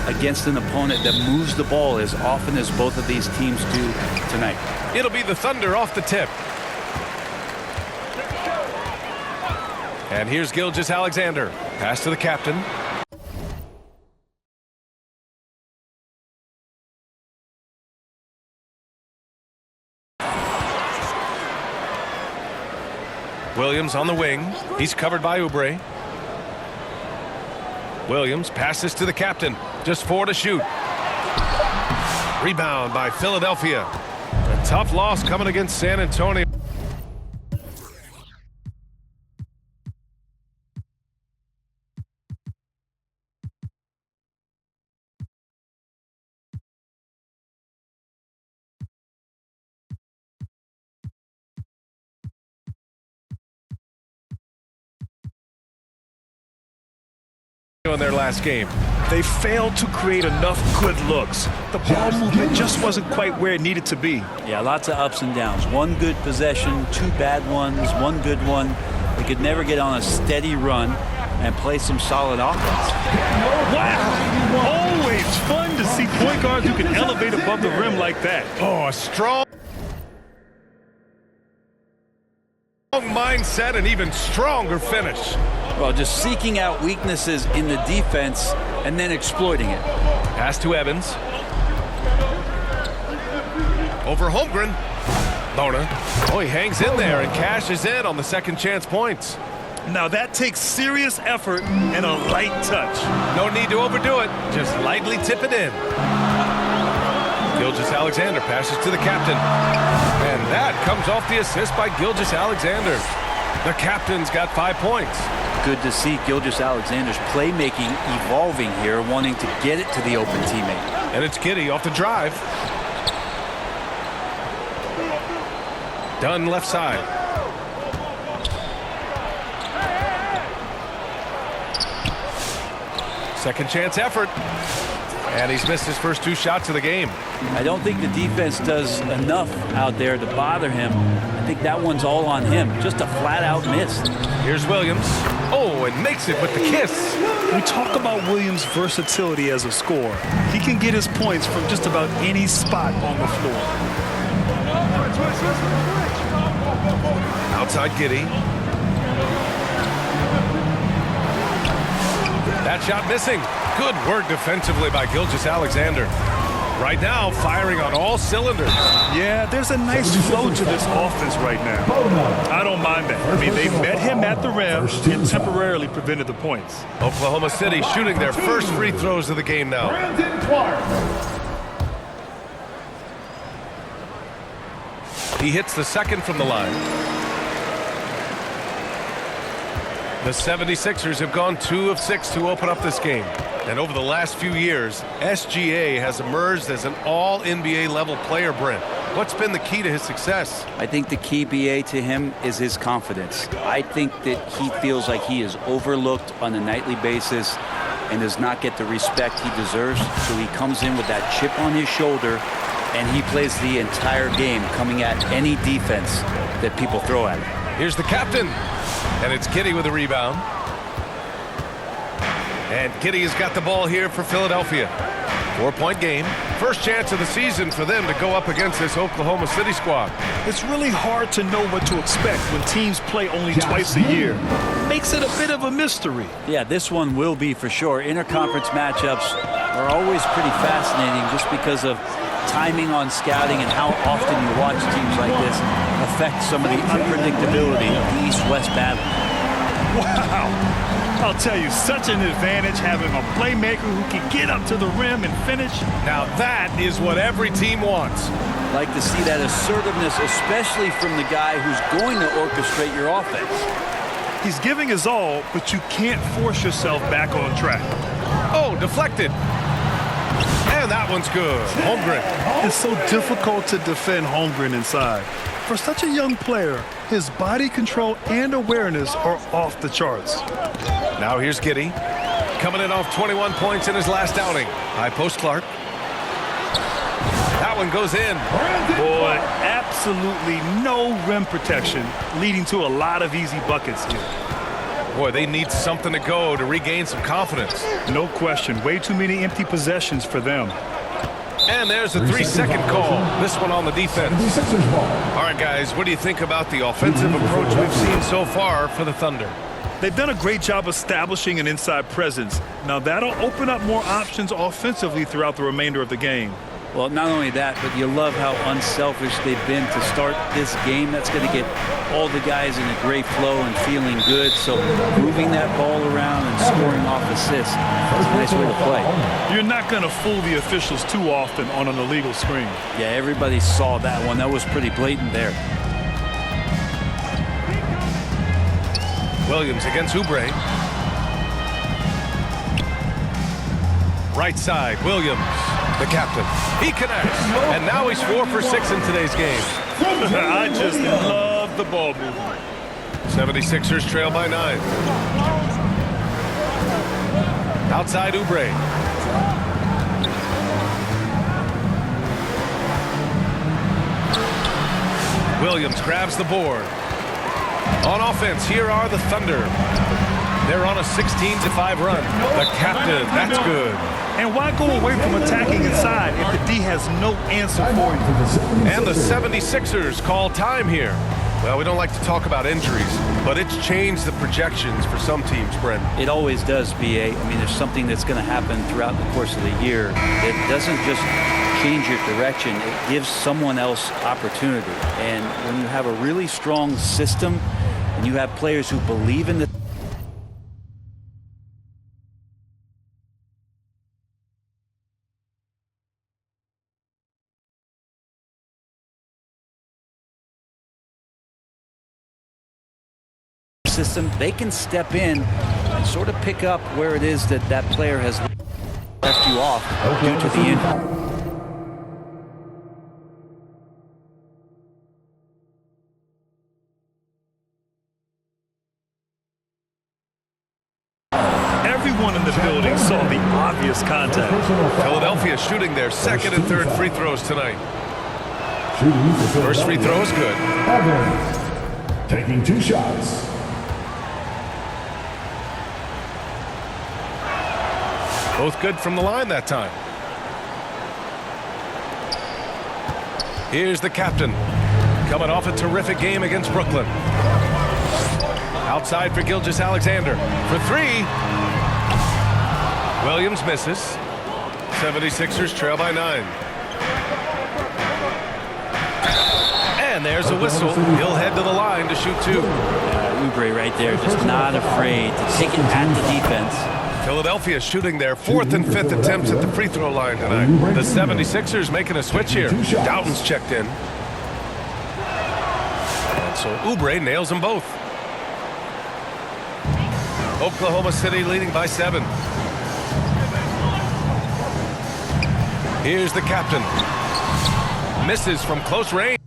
against an opponent that moves the ball as often as both of these teams do tonight. It'll be the Thunder off the tip. And here's Gilgeous-Alexander. Pass to the captain. Williams on the wing. He's covered by Oubre. Williams passes to the captain. Just 4 to shoot. Rebound by Philadelphia. A tough loss coming against San Antonio. In their last game. They failed to create enough good looks. The ball movement just wasn't quite where it needed to be. Yeah, lots of ups and downs. One good possession, 2 bad ones, 1 good one. They could never get on a steady run and play some solid offense. Wow! Always fun to see point guards who can elevate above the rim like that. Oh, a strong mindset and even stronger finish. Well, just seeking out weaknesses in the defense and then exploiting it. Pass to Evans. Over Holmgren. Bona. Oh, he hangs in there and cashes in on the second chance points. Now that takes serious effort and a light touch. No need to overdo it. Just lightly tip it in. Gilgeous-Alexander passes to the captain. And that comes off the assist by Gilgeous-Alexander. The captain's got 5 points. Good to see Gilgeous-Alexander's playmaking evolving here, wanting to get it to the open teammate. And it's Giddey off the drive. Dunn left side. Second chance effort. And he's missed his first 2 shots of the game. I don't think the defense does enough out there to bother him. I think that one's all on him. Just a flat-out miss. Here's Williams. Oh, and makes it with the kiss. We talk about Williams' versatility as a scorer. He can get his points from just about any spot on the floor. Outside Giddey. That shot missing. Good work defensively by Gilgeous-Alexander. Right now, firing on all cylinders. Yeah, there's a nice flow to this offense right now. I don't mind that. I mean, they met him at the rim and temporarily prevented the points. Oklahoma City shooting their first free throws of the game now. He hits the second from the line. The 76ers have gone 2 of 6 to open up this game. And over the last few years, SGA has emerged as an all-NBA level player, Brent. What's been the key to his success? I think the key, BA, to him is his confidence. I think that he feels like he is overlooked on a nightly basis and does not get the respect he deserves. So he comes in with that chip on his shoulder, and he plays the entire game, coming at any defense that people throw at him. Here's the captain. And it's Giddey with a rebound. And Giddey has got the ball here for Philadelphia. 4-point game. First chance of the season for them to go up against this Oklahoma City squad. It's really hard to know what to expect when teams play only twice a year. Makes it a bit of a mystery. Yeah, this one will be for sure. Interconference matchups are always pretty fascinating just because of timing on scouting and how often you watch teams like this affect some of the unpredictability of the East-West battle. Wow. I'll tell you, such an advantage having a playmaker who can get up to the rim and finish. Now that is what every team wants. Like to see that assertiveness, especially from the guy who's going to orchestrate your offense. He's giving his all, but you can't force yourself back on track. Oh, deflected. And that one's good. Holmgren. It's so difficult to defend Holmgren inside. For such a young player, his body control and awareness are off the charts. Now here's Giddey. Coming in off 21 points in his last outing. High post Clark. That one goes in. Boy, absolutely no rim protection, leading to a lot of easy buckets here. Boy, they need something to go to regain some confidence. No question. Way too many empty possessions for them. And there's a 3-second call. This one on the defense. All right, guys, what do you think about the offensive approach we've seen so far for the Thunder? They've done a great job establishing an inside presence. Now that'll open up more options offensively throughout the remainder of the game. Well, not only that, but you love how unselfish they've been to start this game. That's going to get all the guys in a great flow and feeling good. So moving that ball around and scoring off assists is a nice way to play. You're not going to fool the officials too often on an illegal screen. Yeah, everybody saw that one. That was pretty blatant there. Williams against Oubre. Right side, Williams, the captain. He connects, and now he's 4 for 6 in today's game. I just love the ball movement. 76ers trail by 9. Outside Oubre. Williams grabs the board. On offense, here are the Thunder. They're on a 16-5 run. The captain, that's good. And why go away from attacking inside if the D has no answer for you? And the 76ers call time here. Well, we don't like to talk about injuries, but it's changed the projections for some teams, Brent. It always does, BA. I mean, there's something that's going to happen throughout the course of the year. It doesn't just change your direction. It gives someone else opportunity. And when you have a really strong system and you have players who believe in the system, they can step in and sort of pick up where it is that that player has left you off due to the injury. Everyone in the building saw the obvious contact. Philadelphia shooting their second and third free throws tonight. First free throw is good. Taking 2 shots. Both good from the line that time. Here's the captain. Coming off a terrific game against Brooklyn. Outside for Gilgeous-Alexander. For 3. Williams misses. 76ers trail by 9. And there's a whistle. He'll head to the line to shoot 2. Oubre right there, just not afraid to take it at the defense. Philadelphia shooting their 4th and 5th attempts at the free throw line tonight. The 76ers making a switch here. Doughton's checked in. And so Oubre nails them both. Oklahoma City leading by 7. Here's the captain. Misses from close range.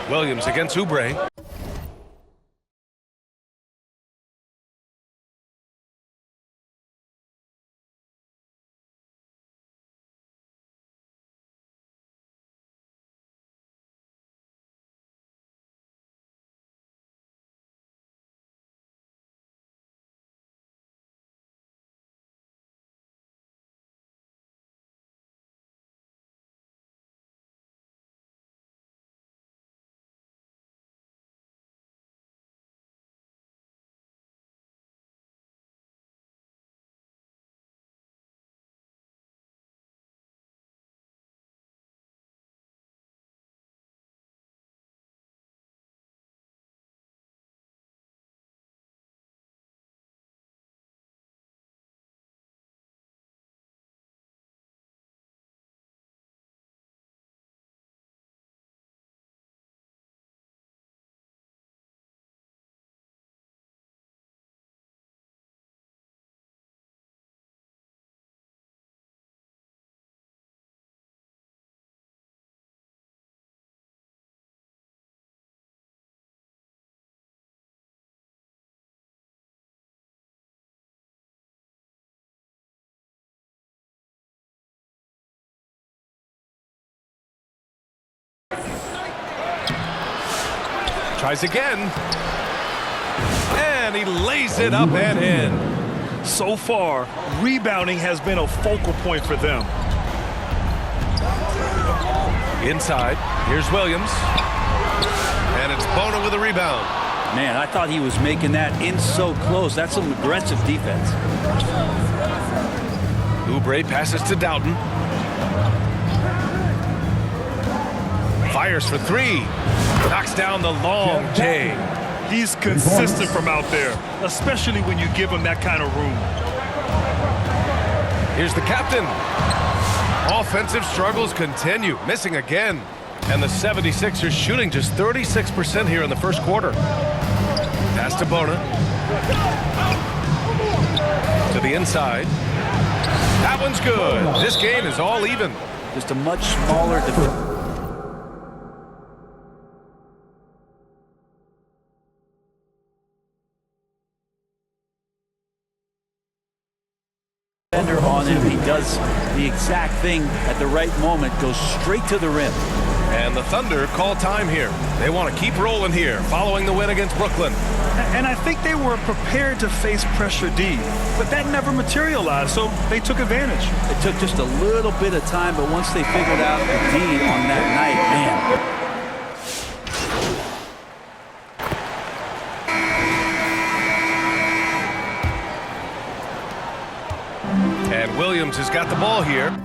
Williams against Oubre. Tries again. And he lays it up and in. So far, rebounding has been a focal point for them. Inside, here's Williams. And it's Modo with a rebound. Man, I thought he was making that in so close. That's some aggressive defense. Oubre passes to Doughton. Fires for three. Knocks down the long J. He's consistent from out there, especially when you give him that kind of room. Here's the captain. Offensive struggles continue, missing again. And the 76ers shooting just 36% here in the first quarter. Pass to Bona. To the inside. That one's good. This game is all even. Just a much smaller defender on him. He does the exact thing at the right moment, goes straight to the rim. And the Thunder call time here. They want to keep rolling here following the win against Brooklyn. And I think they were prepared to face pressure D, but that never materialized, so they took advantage. It took just a little bit of time, but once they figured out the D on that night, man. And Williams has got the ball here.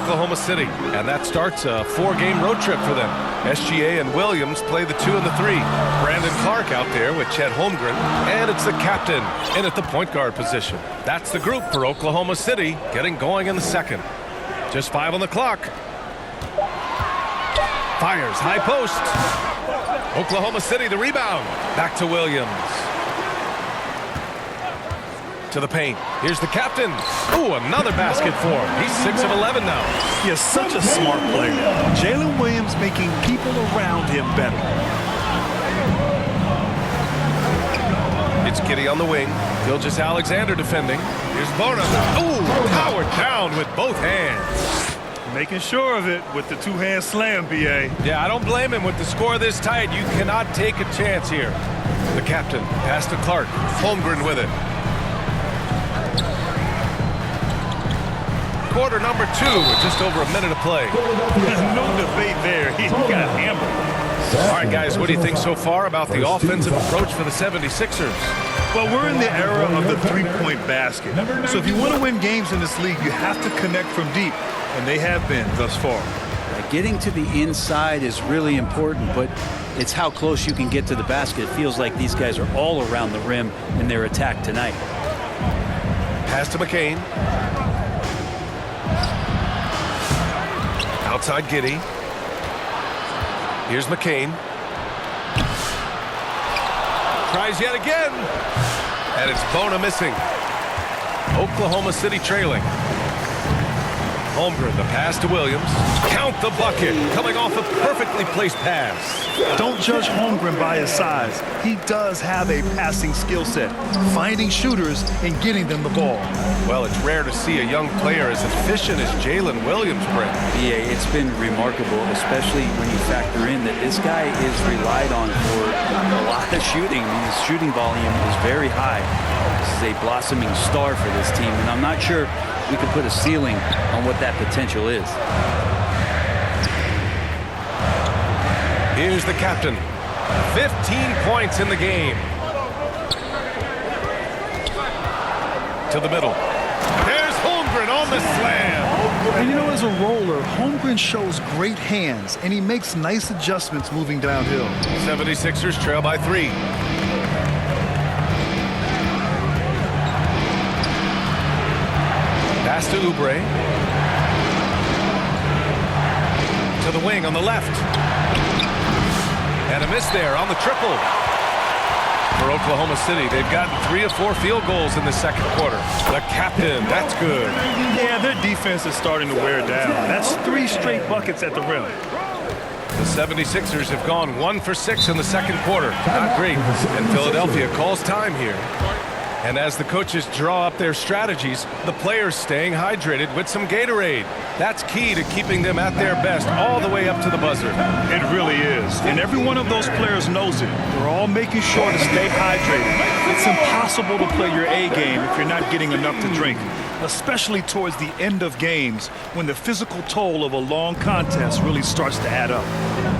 Oklahoma City, and that starts a 4-game road trip for them. SGA and Williams play the 2 and the 3. Brandon Clark out there with Chet Holmgren, and it's the captain in at the point guard position. That's the group for Oklahoma City getting going in the second. Just 5 on the clock. Fires, high post. Oklahoma City, the rebound. Back to Williams. To the paint. Here's the captain. Ooh, another basket for him. He's 6 of 11 now. He is such a smart player. Jalen Williams making people around him better. It's Giddey on the wing. Gilgeous Alexander defending. Here's Bona. Ooh, powered down with both hands. Making sure of it with the 2-hand slam, B.A. Yeah, I don't blame him with the score this tight. You cannot take a chance here. The captain, pass to Clark. Holmgren with it. Quarter number 2 with just over a minute of play. No debate there. He got hammered. All right, guys, what do you think so far about the offensive approach for the 76ers? Well, we're in the era of the 3-point basket. So if you want to win games in this league, you have to connect from deep, and they have been thus far. Getting to the inside is really important, but it's how close you can get to the basket. It feels like these guys are all around the rim in their attack tonight. Pass to McCain. Outside Giddey. Here's McCain. Tries yet again. And it's Bona missing. Oklahoma City trailing. Holmgren, the pass to Williams. Count the bucket. Coming off a perfectly placed pass. Don't judge Holmgren by his size. He does have a passing skill set, finding shooters and getting them the ball. Well, it's rare to see a young player as efficient as Jalen Williams, Brent. Yeah, it's been remarkable, especially when you factor in that this guy is relied on for a lot of shooting. I mean, his shooting volume is very high. This is a blossoming star for this team, and I'm not sure we can put a ceiling on what that potential is. Here's the captain. 15 points in the game. To the middle. There's Holmgren on the slam. And you know, as a roller, Holmgren shows great hands, and he makes nice adjustments moving downhill. 76ers trail by 3. Pass to Oubre. To the wing on the left. And a miss there on the triple. For Oklahoma City, they've gotten 3 of 4 field goals in the second quarter. The captain, that's good. Yeah, their defense is starting to wear down. That's 3 straight buckets at the rim. The 76ers have gone 1 for 6 in the second quarter. Not great. And Philadelphia calls time here. And as the coaches draw up their strategies, the players staying hydrated with some Gatorade. That's key to keeping them at their best all the way up to the buzzer. It really is. And every one of those players knows it. They're all making sure to stay hydrated. It's impossible to play your A game if you're not getting enough to drink, especially towards the end of games when the physical toll of a long contest really starts to add up.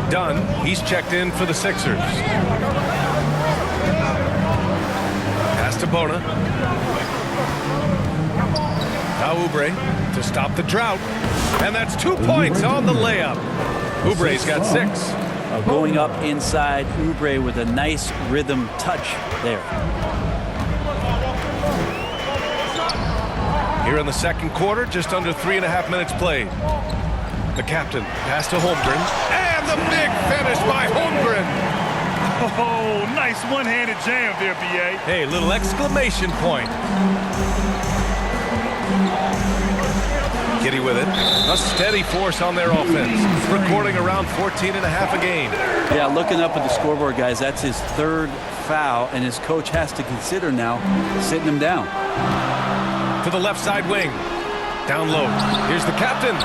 Dunn, he's checked in for the Sixers. To Bona. Now Oubre to stop the drought. And that's 2 points on the layup. Oubre's got 6. Going up inside, Oubre with a nice rhythm touch there. Here in the second quarter, just under 3.5 minutes played. The captain pass to Holmgren. And the big finish by Holmgren. Oh, nice one-handed jam there, B.A. Hey, little exclamation point. Giddey with it. A steady force on their offense. Recording around 14.5 a game. Yeah, looking up at the scoreboard, guys, that's his 3rd foul, and his coach has to consider now sitting him down. To the left side wing. Down low. Here's the captain.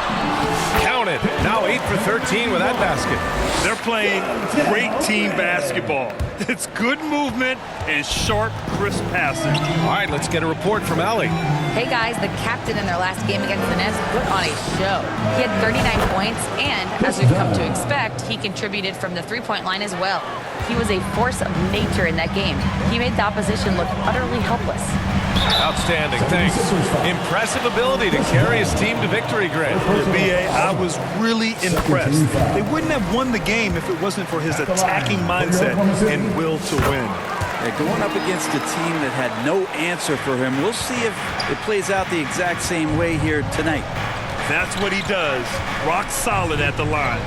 Counted. Now 8 for 13 with that basket. They're playing great team basketball. It's good movement and sharp, crisp passing. All right, let's get a report from Allie. Hey guys, the captain in their last game against the Nets put on a show. He had 39 points, and as we've come to expect, he contributed from the 3-point line as well. He was a force of nature in that game. He made the opposition look utterly helpless. Outstanding, thanks. Impressive ability to carry his team to victory, Grant. BA, I was really impressed. They wouldn't have won the game if it wasn't for his attacking mindset and will to win. Going up against a team that had no answer for him. We'll see if it plays out the exact same way here tonight. That's what he does. Rock solid at the line.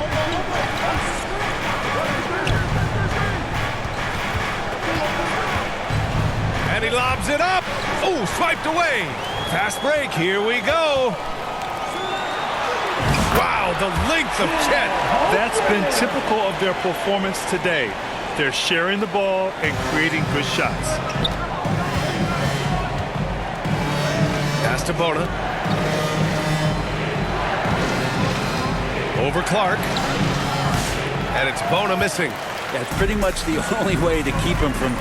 And he lobs it up. Oh, swiped away. Fast break. Here we go. Wow, the length of Chet. That's been typical of their performance today. They're sharing the ball and creating good shots. Pass to Bona. Over Clark. And it's Bona missing. That's pretty much the only way to keep him from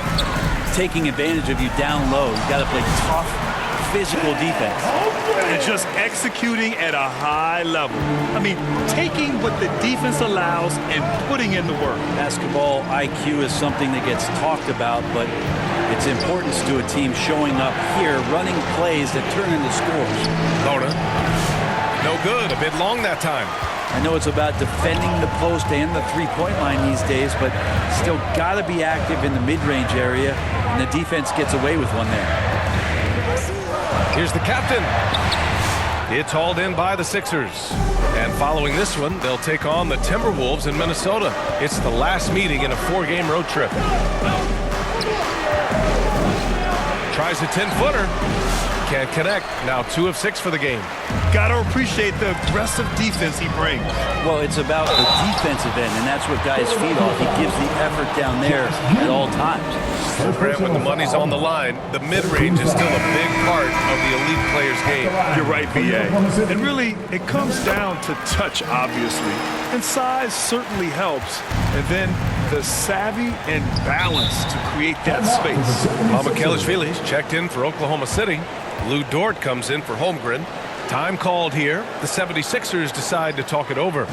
taking advantage of you down low. You've got to play tough, physical defense. And just executing at a high level. I mean, taking what the defense allows and putting in the work. Basketball IQ is something that gets talked about, but its importance to a team showing up here, running plays that turn into scores. Bona. No good. A bit long that time. I know it's about defending the post and the three-point line these days, but still got to be active in the mid-range area, and the defense gets away with one there. Here's the captain. It's hauled in by the Sixers. And following this one, they'll take on the Timberwolves in Minnesota. It's the last meeting in a 4-game road trip. Tries a 10-footer. Can't connect. Now 2 of 6 for the game. Gotta appreciate the aggressive defense he brings. Well, it's about the defensive end, and that's what guys feed off. He gives the effort down there at all times. Grant, when the money's on the line, the mid-range is still a big part of the elite player's game. You're right, BA. And really, it comes down to touch, obviously. And size certainly helps. And then the savvy and balance to create that space. Mamakhelishvili's checked in for Oklahoma City. Lou Dort comes in for Holmgren. Time called here. The 76ers decide to talk it over.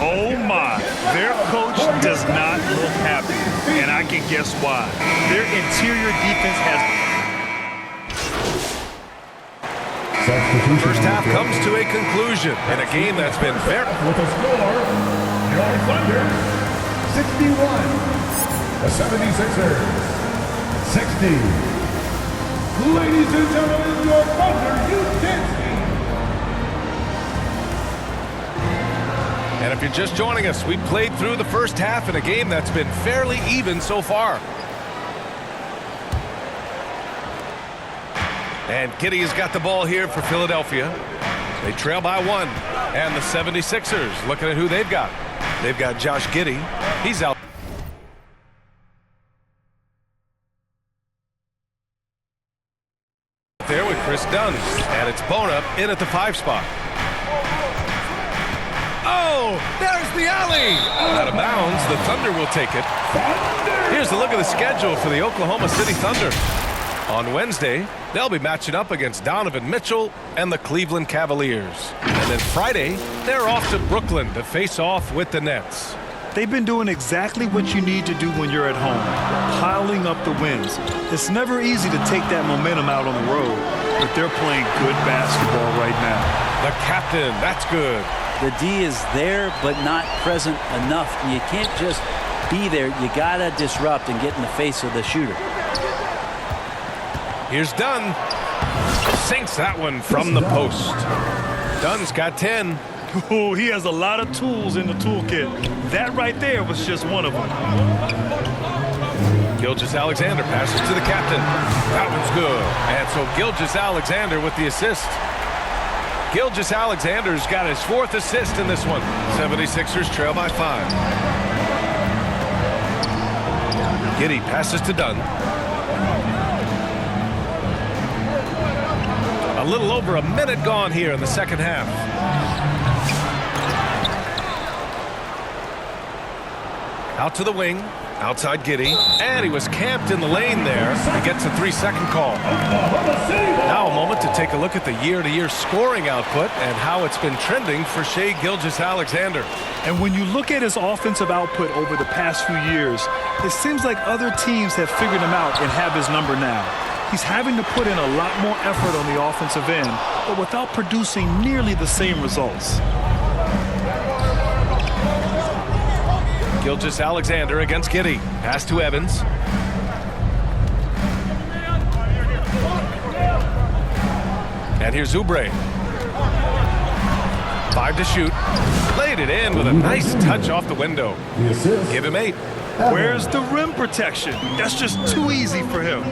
Oh my, their coach does not look happy, and I can guess why. Their interior defense has... First half comes to a conclusion in a game that's been fair. With a score, your Thunder, 61. The 76ers, 60. Ladies and gentlemen, your Thunder, you dancing. And if you're just joining us, we played through the first half in a game that's been fairly even so far. And Giddey has got the ball here for Philadelphia. They trail by 1. And the 76ers, looking at who they've got. They've got Josh Giddey. He's out there with Chris Dunn. And it's Bona in at the 5 spot. Oh, there's the alley. Out of bounds, the Thunder will take it. Here's a look at the schedule for the Oklahoma City Thunder. On Wednesday, they'll be matching up against Donovan Mitchell and the Cleveland Cavaliers. And then Friday, they're off to Brooklyn to face off with the Nets. They've been doing exactly what you need to do when you're at home, piling up the wins. It's never easy to take that momentum out on the road, but they're playing good basketball right now. The captain, that's good. The D is there, but not present enough. You can't just be there. You got to disrupt and get in the face of the shooter. Here's Dunn. Sinks that one from the post. Dunn's got 10. Oh, he has a lot of tools in the toolkit. That right there was just one of them. Gilgeous-Alexander passes to the captain. That one's good. And so Gilgeous-Alexander with the assist. Gilgeous-Alexander's got his 4th assist in this one. 76ers trail by 5. Giddey passes to Dunn. A little over a minute gone here in the second half. Out to the wing. Outside Giddey. And he was camped in the lane there. He gets a 3-second call. Now a moment to take a look at the year-to-year scoring output and how it's been trending for Shai Gilgeous-Alexander. And when you look at his offensive output over the past few years, it seems like other teams have figured him out and have his number now. He's having to put in a lot more effort on the offensive end, but without producing nearly the same results. Gilgeous-Alexander against Giddey. Pass to Evans. And here's Oubre. 5 to shoot. Laid it in with a nice touch off the window. Give him 8. Where's the rim protection? That's just too easy for him.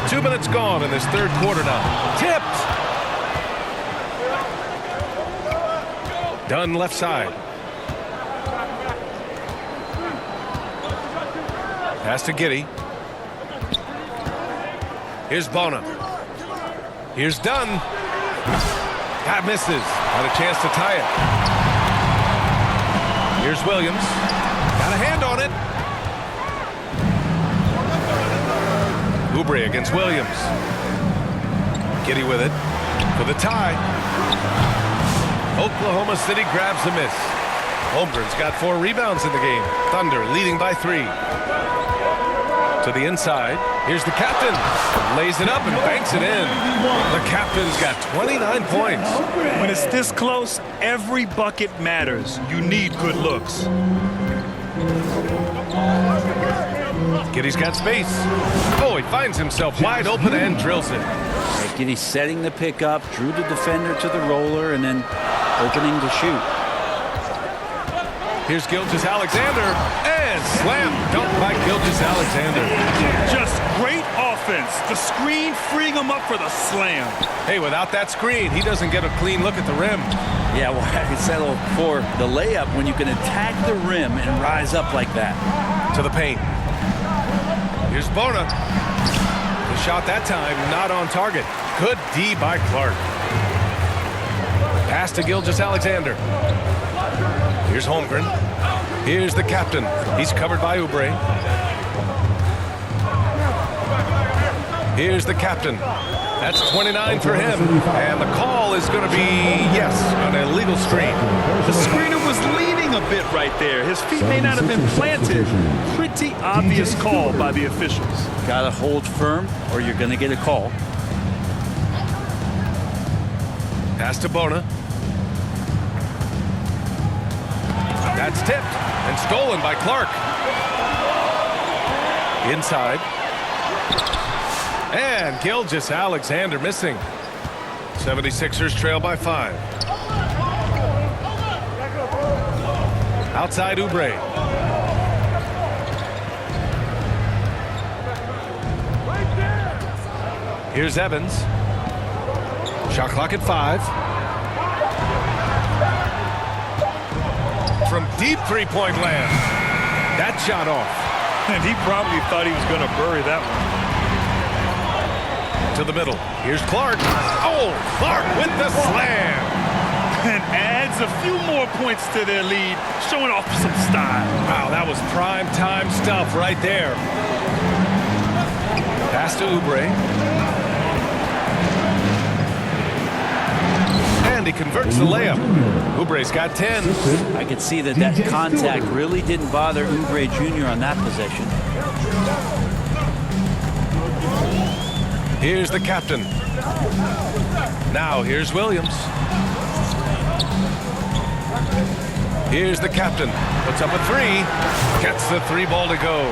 2 minutes gone in this third quarter now. Tipped. Dunn left side. Pass to Giddey. Here's Bona. Here's Dunn. That misses. Got a chance to tie it. Here's Williams. Got a hand on it. Oubre against Williams. Giddey with it for the tie. Oklahoma City grabs the miss. Holmgren's got 4 rebounds in the game. Thunder leading by 3. To the inside. Here's the captain. Lays it up and banks it in. The captain's got 29 points. When it's this close, every bucket matters. You need good looks. Giddey's got space. Oh, he finds himself wide open and drills it. Giddey setting the pick up, drew the defender to the roller, and then opening to shoot. Here's Gilgeous-Alexander, and slam dunk by Gilgeous-Alexander. Just great offense. The screen freeing him up for the slam. Hey, without that screen, he doesn't get a clean look at the rim. Yeah, well, I settle for the layup when you can attack the rim and rise up like that. To the paint. Here's Bona. The shot that time not on target. Good D by Clark. Pass to Gilgeous-Alexander. Here's Holmgren. Here's the captain. He's covered by Oubre. Here's the captain. That's 29 for him. And the call is going to be, yes, an illegal screen. The screener was leaning a bit right there. His feet may not have been planted. Pretty obvious call by the officials. Got to hold firm or you're going to get a call. Pass to Bona. That's tipped and stolen by Clark. Inside. And Gilgeous-Alexander missing. 76ers trail by 5. Outside Oubre. Here's Evans. Shot clock at 5. From deep three-point land. That shot off. And he probably thought he was going to bury that one. To the middle. Here's Clark. Oh, Clark with the slam. And adds a few more points to their lead, showing off some style. Wow, that was prime time stuff right there. Pass to Oubre. And he converts the layup. Oubre's got 10. I could see that contact really didn't bother Oubre Jr. on that possession. Here's the captain. Now here's Williams. Here's the captain. Puts up a 3. Gets the 3 ball to go.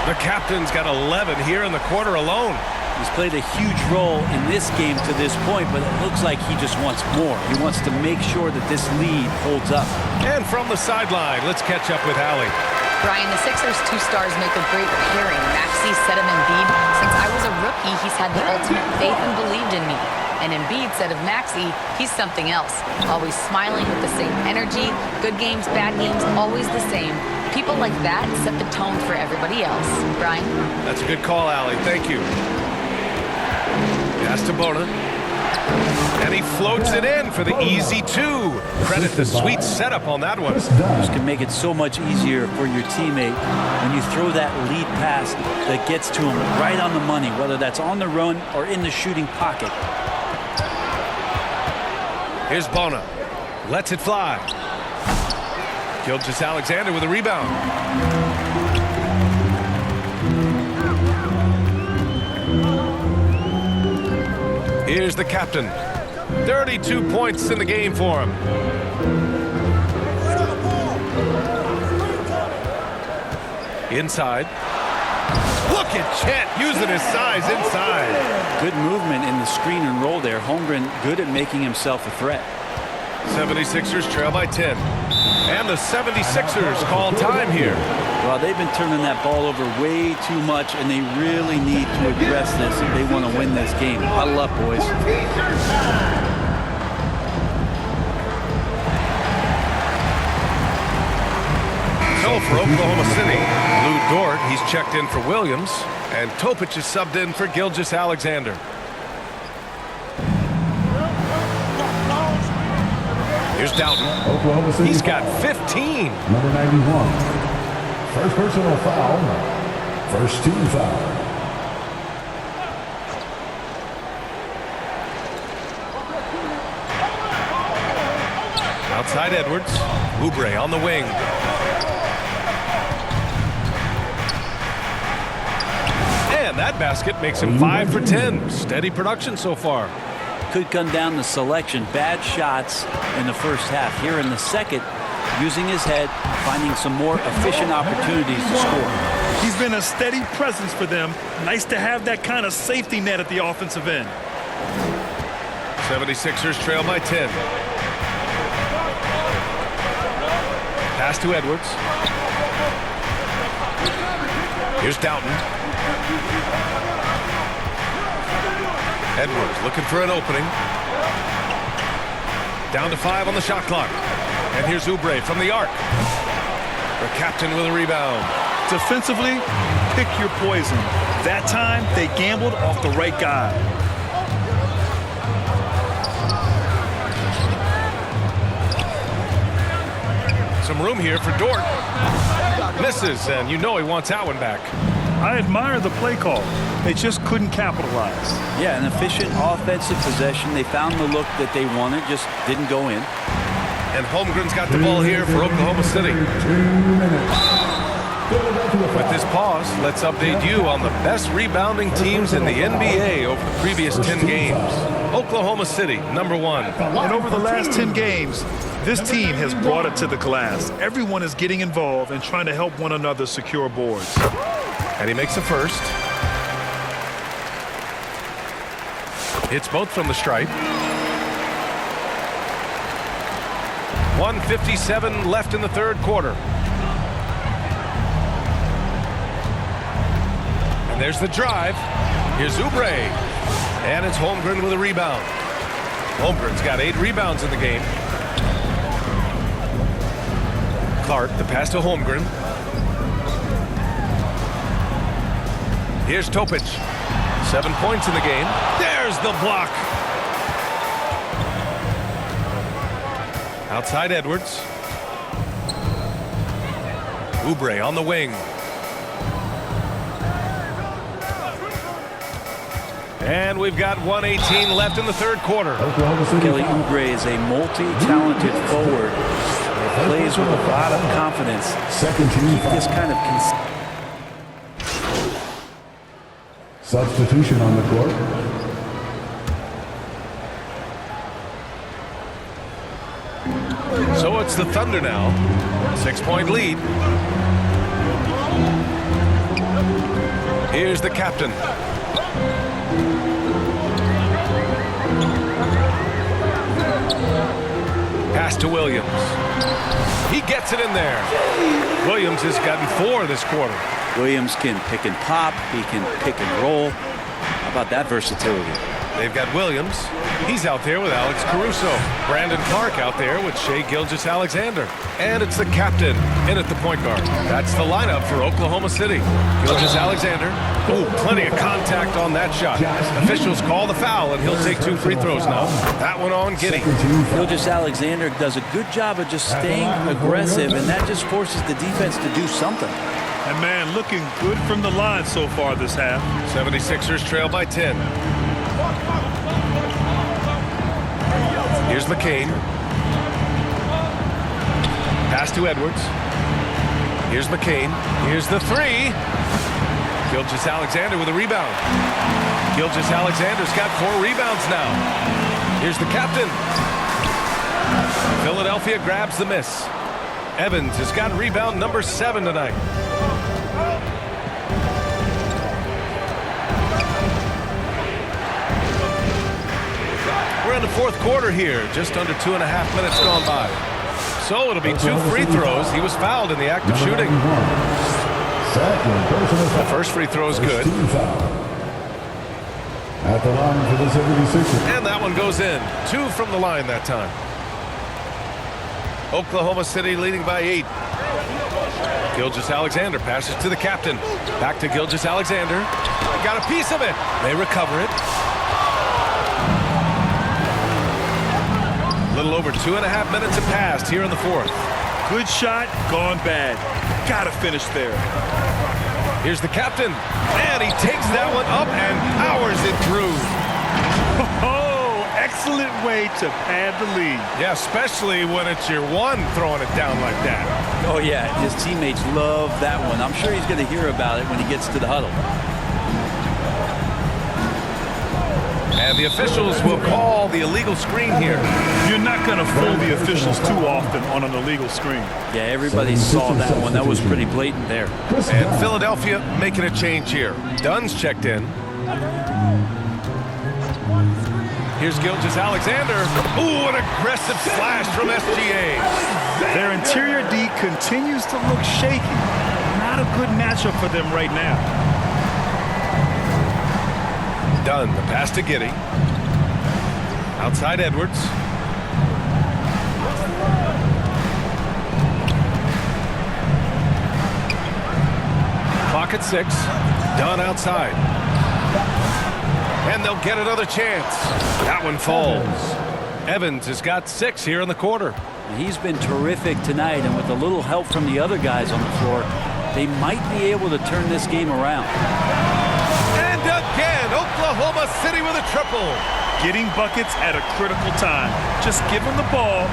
The captain's got 11 here in the quarter alone. He's played a huge role in this game to this point, but it looks like he just wants more. He wants to make sure that this lead holds up. And from the sideline, let's catch up with Allie. Brian, the Sixers' 2 stars make a great pairing. Maxey said of Embiid, since I was a rookie, he's had the ultimate faith and believed in me. And Embiid said of Maxey, he's something else. Always smiling with the same energy. Good games, bad games, always the same. People like that set the tone for everybody else. Brian? That's a good call, Allie. Thank you. Pass to Bona. And he floats it in for the easy 2. Credit the sweet setup on that one. This can make it so much easier for your teammate when you throw that lead pass that gets to him right on the money, whether that's on the run or in the shooting pocket. Here's Bona. Lets it fly. Gilgeous-Alexander with a rebound. Here's the captain. 32 points in the game for him. Inside. Look at Chet using his size inside. Good movement in the screen and roll there. Holmgren good at making himself a threat. 76ers trail by 10. And the 76ers call time here. Well, they've been turning that ball over way too much, and they really need to address this if they want to win this game. Huddle up, boys. So for Oklahoma City, Lou Dort, he's checked in for Williams, and Topic is subbed in for Gilgeous-Alexander. Here's Doughton. Oklahoma City. He's got 15. Number 91. First personal foul. First team foul. Outside Edwards. Oubre on the wing. And that basket makes him 5 for 10. Steady production so far. Could come down to selection. Bad shots in the first half. Here in the second, using his head, finding some more efficient opportunities to score. He's been a steady presence for them. Nice to have that kind of safety net at the offensive end. 76ers trail by 10. Pass to Edwards. Here's Doughton. Edwards looking for an opening. Down to 5 on the shot clock. And here's Oubre from the arc. The captain with a rebound. Defensively, pick your poison. That time, they gambled off the right guy. Some room here for Dort. Misses, and you know he wants that one back. I admire the play call. They just couldn't capitalize. Yeah, an efficient offensive possession. They found the look that they wanted, just didn't go in. And Holmgren's got the ball here for Oklahoma City. 2 minutes. With this pause, let's update you on the best rebounding teams in the NBA over the previous 10 games. Oklahoma City, number 1. And over the last 10 games, this team has brought it to the glass. Everyone is getting involved and trying to help one another secure boards. And he makes a first. Hits both from the stripe. 1:57 left in the third quarter. And there's the drive. Here's Oubre. And it's Holmgren with a rebound. Holmgren's got 8 rebounds in the game. Clark, the pass to Holmgren. Here's Topic. 7 points in the game. There's the block. Outside Edwards. Oubre on the wing. And we've got 1:18 left in the third quarter. Kelly Oubre is a multi-talented forward. He plays with a lot of confidence. Second team foul. This kind of Substitution on the court. So it's the Thunder now. 6-point lead. Here's the captain. Pass to Williams. He gets it in there. Williams has gotten 4 this quarter. Williams can pick and pop. He can pick and roll. How about that versatility? They've got Williams. He's out there with Alex Caruso. Brandon Clark out there with Shai Gilgeous-Alexander. And it's the captain in at the point guard. That's the lineup for Oklahoma City. Gilgeous-Alexander. Ooh, plenty of contact on that shot. Officials call the foul, and he'll take 2 free throws now. That one on Giddey. Gilgeous-Alexander does a good job of just staying aggressive, and that just forces the defense to do something. And man, looking good from the line so far this half. 76ers trail by 10. Here's McCain. Pass to Edwards. Here's McCain. Here's the 3. Gilgeous-Alexander with a rebound. Gilgeous-Alexander's got 4 rebounds now. Here's the captain. Philadelphia grabs the miss. Evans has got rebound number 7 tonight. We're in the 4th quarter here, just under 2.5 minutes gone by. So it'll be 2 free throws. He was fouled in the act of shooting. The first free throw is good. At the line for the 76ers. And that one goes in. 2 from the line that time. Oklahoma City leading by 8. Gilgeous-Alexander passes to the captain. Back to Gilgeous-Alexander. Got a piece of it. They recover it. A little over 2.5 minutes have passed here in the 4th. Good shot, gone bad. Gotta finish there. Here's the captain. And he takes that one up and powers it through. Oh, excellent way to pad the lead. Yeah, especially when it's your one throwing it down like that. Oh, yeah, his teammates love that one. I'm sure he's going to hear about it when he gets to the huddle. And the officials will call the illegal screen here. You're not going to fool the officials too often on an illegal screen. Yeah, everybody saw that one. That was pretty blatant there. And Philadelphia making a change here. Dunn's checked in. Here's Gilgeous-Alexander. Ooh, an aggressive slash from SGA. Their interior D continues to look shaky. Not a good matchup for them right now. Dunn, the pass to Giddey. Outside Edwards. Clock at 6. Dunn outside. And they'll get another chance. That one falls. Evans has got 6 here in the quarter. He's been terrific tonight, and with a little help from the other guys on the floor, they might be able to turn this game around. And again, Oklahoma City with a triple. Getting buckets at a critical time. Just give them the ball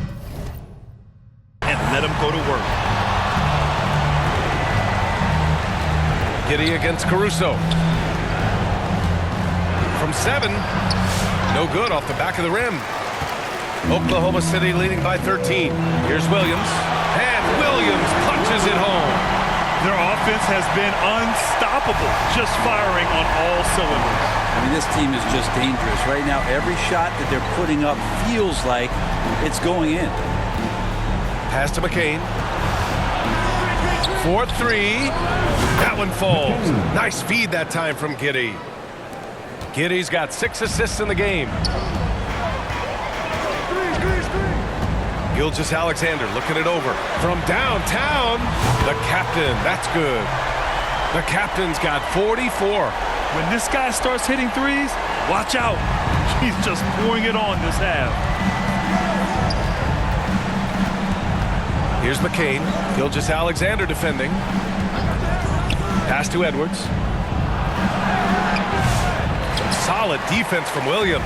and let them go to work. Giddey against Caruso. From 7. No good off the back of the rim. Oklahoma City leading by 13. Here's Williams. And Williams punches it home. Their offense has been unstoppable, just firing on all cylinders. I mean, this team is just dangerous. Right now, every shot that they're putting up feels like it's going in. Pass to McCain. 4-3. That one falls. Nice feed that time from Giddey. Giddey's got 6 assists in the game. Gilgeous-Alexander looking it over. From downtown, the captain. That's good. The captain's got 44. When this guy starts hitting threes, watch out. He's just pouring it on this half. Here's McCain. Gilgeous-Alexander defending. Pass to Edwards. Some solid defense from Williams.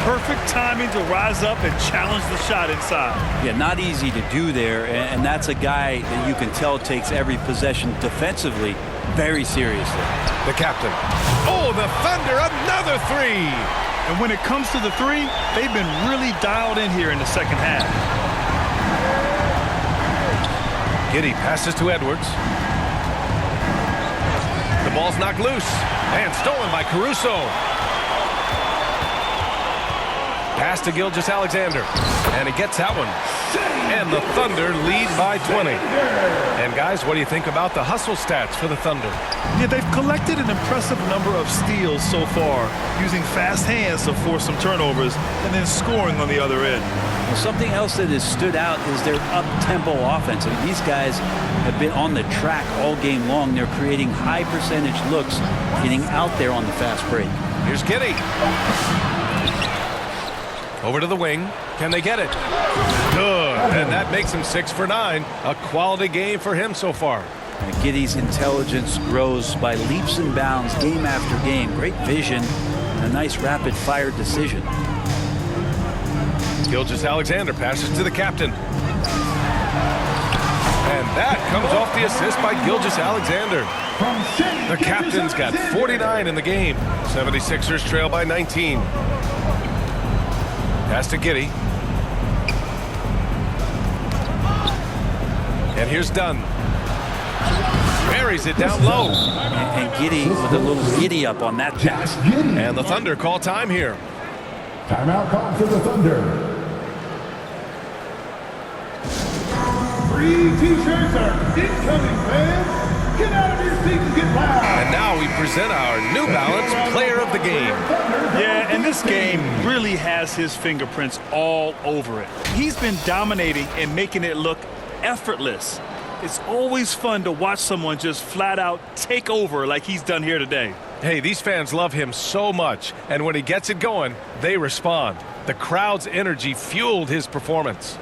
Perfect timing to rise up and challenge the shot inside. Yeah, not easy to do there, and that's a guy that you can tell takes every possession defensively very seriously. The captain. Oh, the Thunder, another 3. And when it comes to the 3, they've been really dialed in here in the second half. Giddey passes to Edwards. The ball's knocked loose and stolen by Caruso. Pass to Gilgeous-Alexander, and he gets that one. And the Thunder lead by 20. And guys, what do you think about the hustle stats for the Thunder? Yeah, they've collected an impressive number of steals so far, using fast hands to force some turnovers and then scoring on the other end. Well, something else that has stood out is their up-tempo offense. I mean, these guys have been on the track all game long. They're creating high percentage looks, getting out there on the fast break. Here's Giddey. Over to the wing. Can they get it? Good. And that makes him 6 for 9. A quality game for him so far. And Giddey's intelligence grows by leaps and bounds game after game. Great vision and a nice rapid-fire decision. Gilgeous-Alexander passes to the captain. And that comes off the assist by Gilgeous-Alexander. The captain's got 49 in the game. 76ers trail by 19. Pass to Giddey. And here's Dunn. Buries it down low. And Giddey with a little giddy up on that pass. And the Thunder call time here. Timeout called for the Thunder. Free t-shirts are incoming, fans. Get out of your seat and get loud. And now we present our New Balance Player of the Game. Yeah, and this game really has his fingerprints all over it. He's been dominating and making it look effortless. It's always fun to watch someone just flat out take over like he's done here today. Hey, these fans love him so much, and when he gets it going, they respond. The crowd's energy fueled his performance.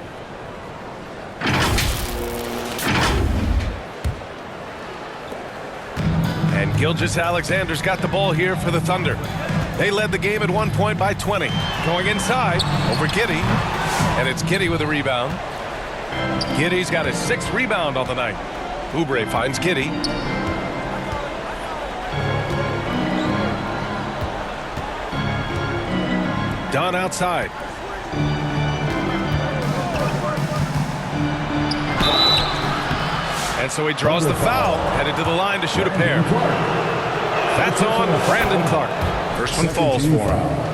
And Gilgeous-Alexander's got the ball here for the Thunder. They led the game at one point by 20. Going inside, over Giddey. And it's Giddey with a rebound. Giddey's got his 6th rebound on the night. Oubre finds Giddey. Dunn outside. And so he draws the foul, headed to the line to shoot a pair. That's on Brandon Clark. First one falls for him.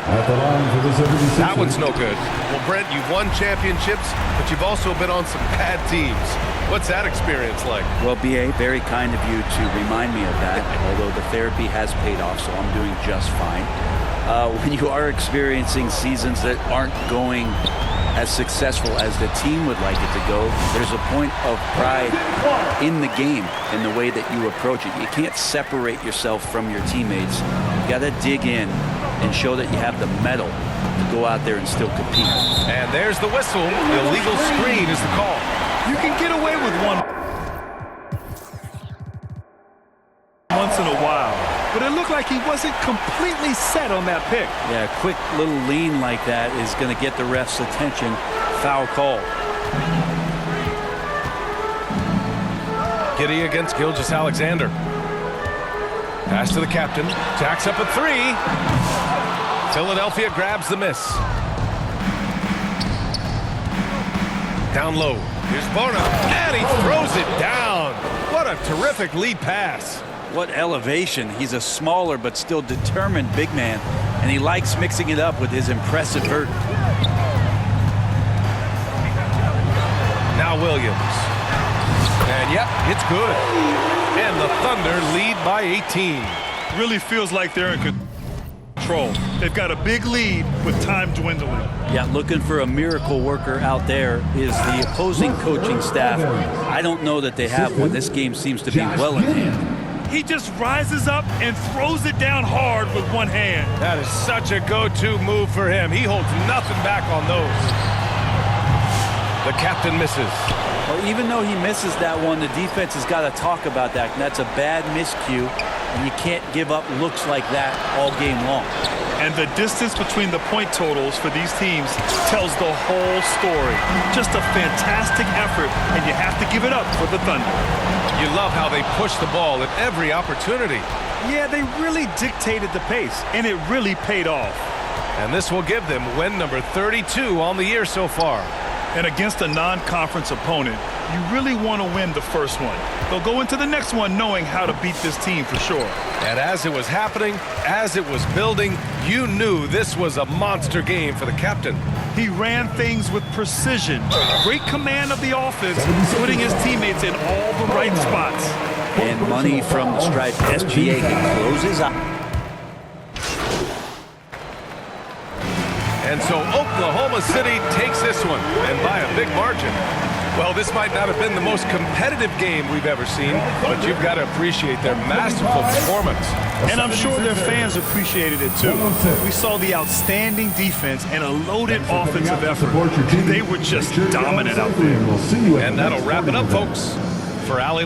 At the line for the 76ers. That one's no good. Well, Brent, you've won championships, but you've also been on some bad teams. What's that experience like? Well, B.A., very kind of you to remind me of that, although the therapy has paid off, so I'm doing just fine. When you are experiencing seasons that aren't going as successful as the team would like it to go, there's a point of pride in the game in the way that you approach it. You can't separate yourself from your teammates. You got to dig in and show that you have the mettle to go out there and still compete. And there's the whistle. Illegal screen is the call. You can get away with one once in a while, but it looked like he wasn't completely set on that pick. Yeah, a quick little lean like that is going to get the ref's attention. Foul call. Giddey against Gilgeous-Alexander. Pass to the captain. Jacks up a 3. Philadelphia grabs the miss. Down low. Here's Bono. And he throws it down. What a terrific lead pass. What elevation. He's a smaller but still determined big man, and he likes mixing it up with his impressive vert. Now Williams. And yep, it's good. And the Thunder lead by 18. Really feels like they're in control. They've got a big lead with time dwindling. Yeah, looking for a miracle worker out there is the opposing coaching staff. I don't know that they have one. This game seems to be well in hand. He just rises up and throws it down hard with one hand. That is such a go-to move for him. He holds nothing back on those. The captain misses. Well, even though he misses that one, the defense has got to talk about that. And that's a bad miscue, and you can't give up looks like that all game long. And the distance between the point totals for these teams tells the whole story. Just a fantastic effort, and you have to give it up for the Thunder. You love how they push the ball at every opportunity. Yeah, they really dictated the pace, and it really paid off. And this will give them win number 32 on the year so far. And against a non-conference opponent, you really want to win the first one. They'll go into the next one knowing how to beat this team for sure. And as it was happening, as it was building, you knew this was a monster game for the captain. He ran things with precision. Great command of the offense, putting his teammates in all the right spots. And money from the stripe. SGA closes up. And so Oklahoma City takes this one, and by a big margin. Well, this might not have been the most competitive game we've ever seen, but you've got to appreciate their masterful performance. And I'm sure their fans appreciated it too. We saw the outstanding defense and a loaded offensive effort. They were just dominant out there. And that'll wrap it up, folks. For Ali